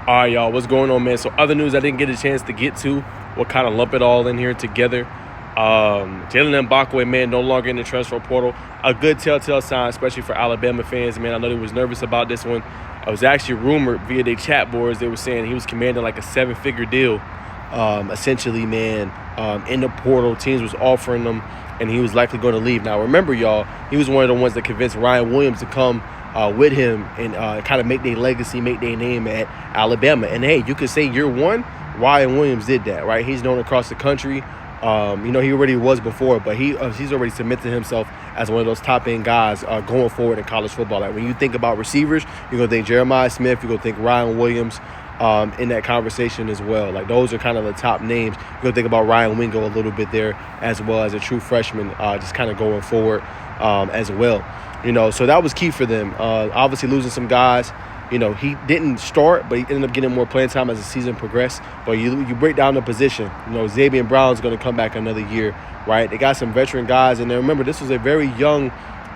All right, y'all, what's going on, man? So other news I didn't get a chance to get to. We'll kind of lump it all in here together. Jalen Mbakwe, man, no longer in the transfer portal. A good telltale sign, especially for Alabama fans, man. I know they was nervous about this one. It was actually rumored via their chat boards. They were saying he was commanding like a 7-figure deal, essentially, man, in the portal. Teams was offering him, and he was likely going to leave. Now, remember, y'all, he was one of the ones that convinced Ryan Williams to come with him and kind of make their legacy, make their name at Alabama. And, hey, you could say year one, Ryan Williams did that, right? He's known across the country. He already was before, but he's already cemented himself as one of those top-end guys going forward in college football. Like, when you think about receivers, you're going to think Jeremiah Smith, you're going to think Ryan Williams in that conversation as well. Like, those are kind of the top names. You're going to think about Ryan Wingo a little bit there as well as a true freshman just kind of going forward as well. So that was key for them. Obviously losing some guys. He didn't start, but he ended up getting more playing time as the season progressed. But you break down the position. Xavier Brown's going to come back another year, right? They got some veteran guys. And then remember, this was a very young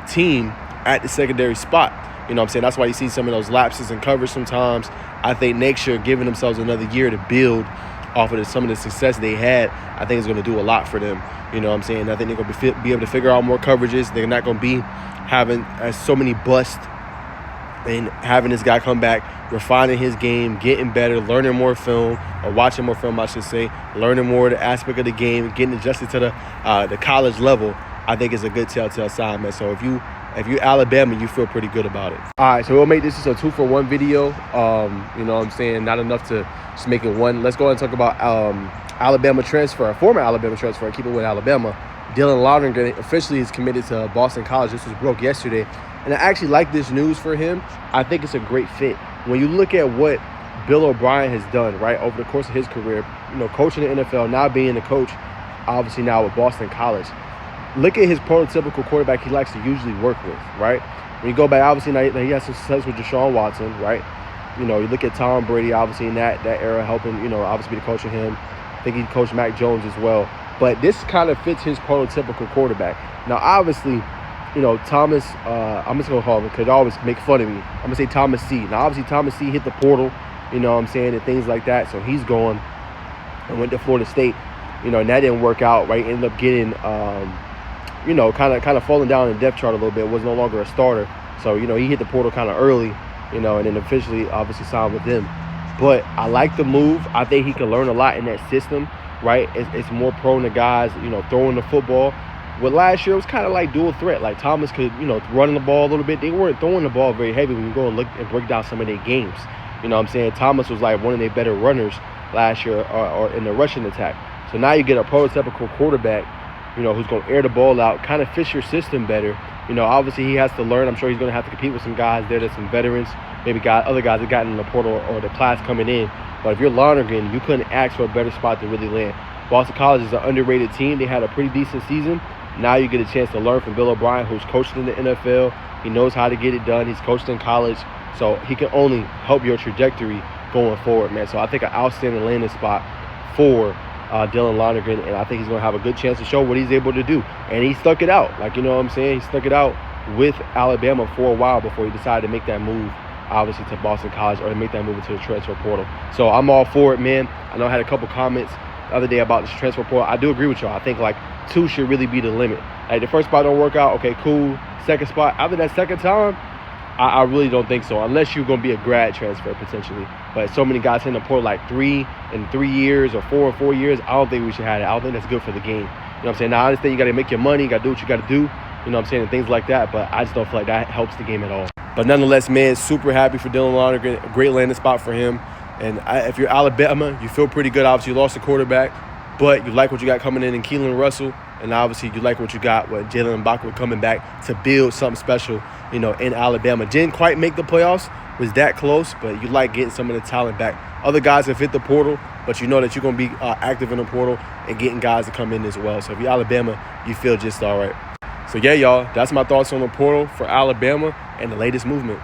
team at the secondary spot. That's why you see some of those lapses in coverage sometimes. I think next year, giving themselves another year to build off of some of the success they had, I think is going to do a lot for them. I think they're going to be able to figure out more coverages. They're not going to be having so many busts, and having this guy come back, refining his game, getting better, learning more film, or watching more film, I should say, learning more of the aspect of the game, getting adjusted to the college level, I think is a good telltale sign, man. So if you're Alabama, you feel pretty good about it. All right, so we'll make this just a 2-for-1 video. Not enough to just make it one. Let's go ahead and talk about Alabama transfer, a former Alabama transfer, keep it with Alabama. Dylan Longeran officially is committed to Boston College. This was broke yesterday. And I actually like this news for him. I think it's a great fit. When you look at what Bill O'Brien has done, right, over the course of his career, coaching the NFL, now being a coach, obviously now with Boston College, look at his prototypical quarterback he likes to usually work with, right? When you go back, obviously, now he has some success with Deshaun Watson, right? You look at Tom Brady, obviously, in that era, helping, obviously be the coach of him. I think he coached Mac Jones as well. But this kind of fits his prototypical quarterback. Now, obviously, Thomas, I'm just going to call him because they always make fun of me. I'm going to say Thomas C. Now, obviously, Thomas C. hit the portal, and things like that. So he's going and went to Florida State, and that didn't work out, right? Ended up getting, kind of falling down in the depth chart a little bit. Was no longer a starter. So, he hit the portal kind of early, and then officially, obviously, signed with them. But I like the move. I think he can learn a lot in that system, right? It's more prone to guys, throwing the football. With last year, it was kind of like dual threat. Like Thomas could, running the ball a little bit. They weren't throwing the ball very heavy when you go and look and break down some of their games. Thomas was like one of their better runners last year or in the rushing attack. So now you get a prototypical quarterback, who's going to air the ball out, kind of fit your system better. Obviously he has to learn. I'm sure he's going to have to compete with some guys there. There's some veterans, maybe other guys that got in the portal or the class coming in. But if you're Longeran, you couldn't ask for a better spot to really land. Boston College is an underrated team. They had a pretty decent season. Now you get a chance to learn from Bill O'Brien, who's coached in the NFL. He knows how to get it done. He's coached in college. So he can only help your trajectory going forward, man. So I think an outstanding landing spot for Dylan Longeran, and I think he's going to have a good chance to show what he's able to do. And he stuck it out. He stuck it out with Alabama for a while before he decided to make that move, obviously, to Boston College or to make that move into the transfer portal. So I'm all for it, man. I know I had a couple comments the other day about this transfer portal. I do agree with y'all. I think, 2 should really be the limit. Like, the first spot don't work out, okay, cool. Second spot, after that second time, I really don't think so, unless you're going to be a grad transfer potentially. But so many guys in the portal, 3 in 3 years or 4 in 4 years, I don't think we should have it. I don't think that's good for the game. Now, I understand you got to make your money, you got to do what you got to do, and things like that, but I just don't feel like that helps the game at all. But nonetheless, man, super happy for Dylan Longeran. A great landing spot for him. And if you're Alabama, you feel pretty good. Obviously, you lost a quarterback, but you like what you got coming in Keelan Russell. And obviously, you like what you got with Jalen Mbakwe coming back to build something special, in Alabama. Didn't quite make the playoffs, was that close, but you like getting some of the talent back. Other guys have hit the portal, but you know that you're going to be active in the portal and getting guys to come in as well. So if you're Alabama, you feel just all right. So, yeah, y'all, that's my thoughts on the portal for Alabama and the latest movement.